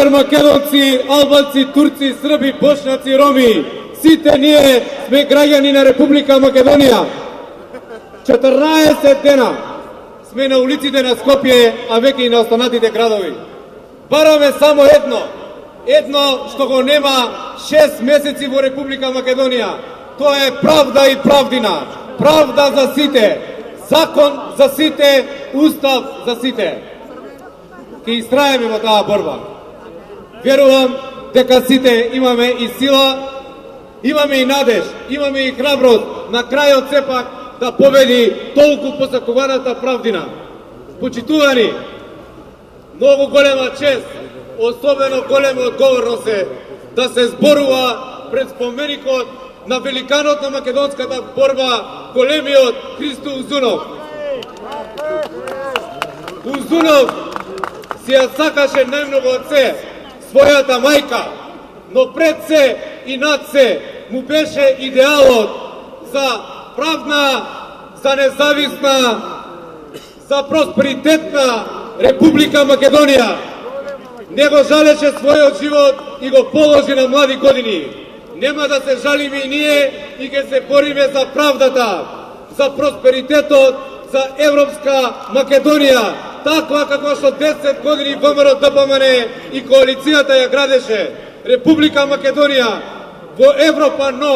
Македонци, албанци, турци, срби, бошњаци, роми, сите ние сме граѓани на Република Македонија. 14 дена сме на улиците на Скопје, а веќе и на останатите градови. Бараме само едно што го нема 6 месеци во Република Македонија. Тоа е правда и правдина. Правда за сите, закон за сите, устав за сите. Ке истраеме во таа борба. Верувам дека сите имаме и сила, имаме и надеж, имаме и храброст на крајот сепак да победи толку посакуваната правдина. Почитувани, многу голема чест, особено голема одговорност е да се зборува пред споменикот на великанот на македонската борба, големиот Христо Узунов. Узунов си ја сакаше најмногу од се својата мајка, но пред се и над се му беше идеалот за правна, за независна, за просперитетна Република Македонија. Не го жалеше својот живот и го положи на млади години. Нема да се жалиме и ние и ќе се бориме за правдата, за просперитетот, за Европска Македонија, таква како што 10 години ВМРО ДПМН и коалицијата ја градеше. Република Македонија во Европа, но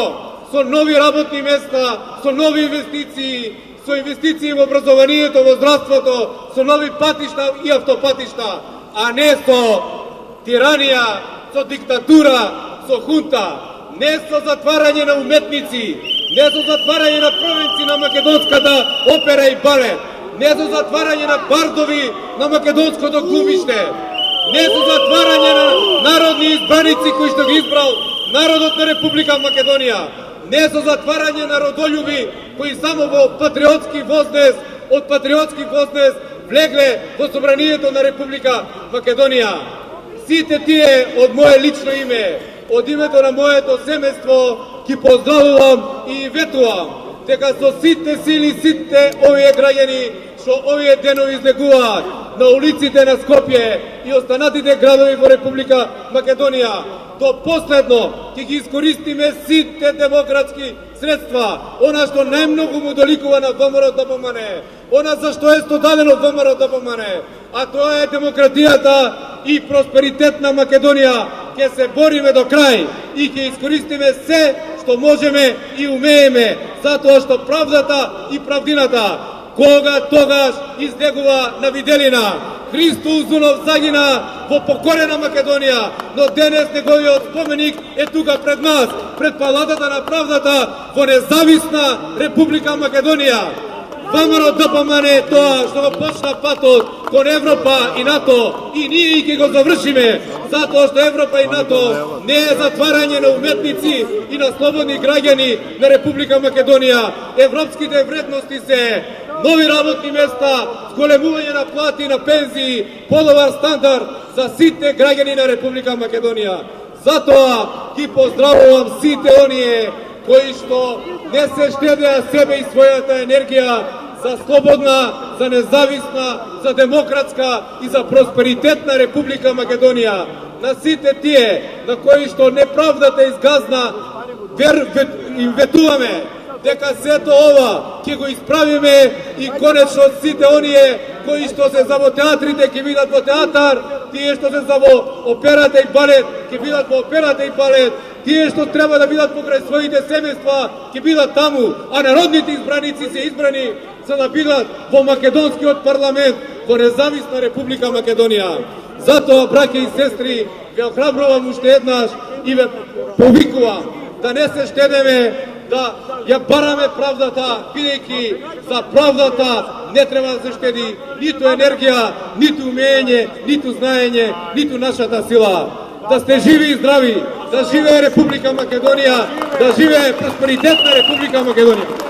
со нови работни места, со нови инвестиции, со инвестиции во образованието, во здравството, со нови патишта и автопатишта, а не со тиранија, со диктатура, со хунта, не со затварање на уметници, не со затварање на провинци на македонската опера и балет, не со затварање на бардови на македонското глумиште, не со затварање на народни избраници кои што ги избрал народот на Република Македонија, не со затварање на родолюби кои само во патриотски вознес, од патриотски вознес влегле во собранието на Република Македонија. Сите тие од мое лично име, од името на моето семејство, ги поздравувам и ветувам дека со сите сили, сите овие граѓани што овие денови излегуваат на улиците на Скопје и останатите градови во Република Македонија, до последно ќе ги искористиме сите демократски средства, она што најмногу му доликува на ВМРО ДПМН, она за што е стодадено ВМРО ДПМН, а тоа е демократијата и просперитет на Македонија. Ќе се бориме до крај и ќе искористиме се што можеме и умееме, затоа што правдата и правдината кога тогаш излегува на виделина. Христо Узунов загина во покорена Македонија, но денес неговиот споменик е тука пред нас, пред палатата на правдата во независна Република Македонија. ВМРО ДПМН е тоа што го почна патот кон Европа и НАТО и ние и ќе го завршиме, затоа што Европа и НАТО не е затварање на уметници и на слободни граѓани на Република Македонија. Европските вредности се нови работни места, зголемување на плати и на пензии, подобар стандард за сите граѓани на Република Македонија. Затоа ги поздравувам сите оние кои што не се штедеа себе и својата енергија за слободна, за независна, за демократска и за просперитетна Република Македонија. На сите тие на кои што неправдата изгазна, им ветуваме дека сето ова ќе го исправиме и конечно сите оние кои што се за во театрите ќе видат во театар, тие што се за во операта и балет ќе видат во операта и балет, тие што треба да бидат покрај своите семејства ќе бидат таму, а народните избраници се избрани за да бидат во македонскиот парламент во независна Република Македонија. Затоа, браќа и сестри, ве охрабрувам уште еднаш и ве повикувам да не се штедеме, да ја бараме правдата, бидејќи за правдата не треба да се штеди ниту енергија, ниту умење, ниту знаење, ниту нашата сила. Да сте живи и здрави, да живее Република Македонија, да живее просперитетна Република Македонија.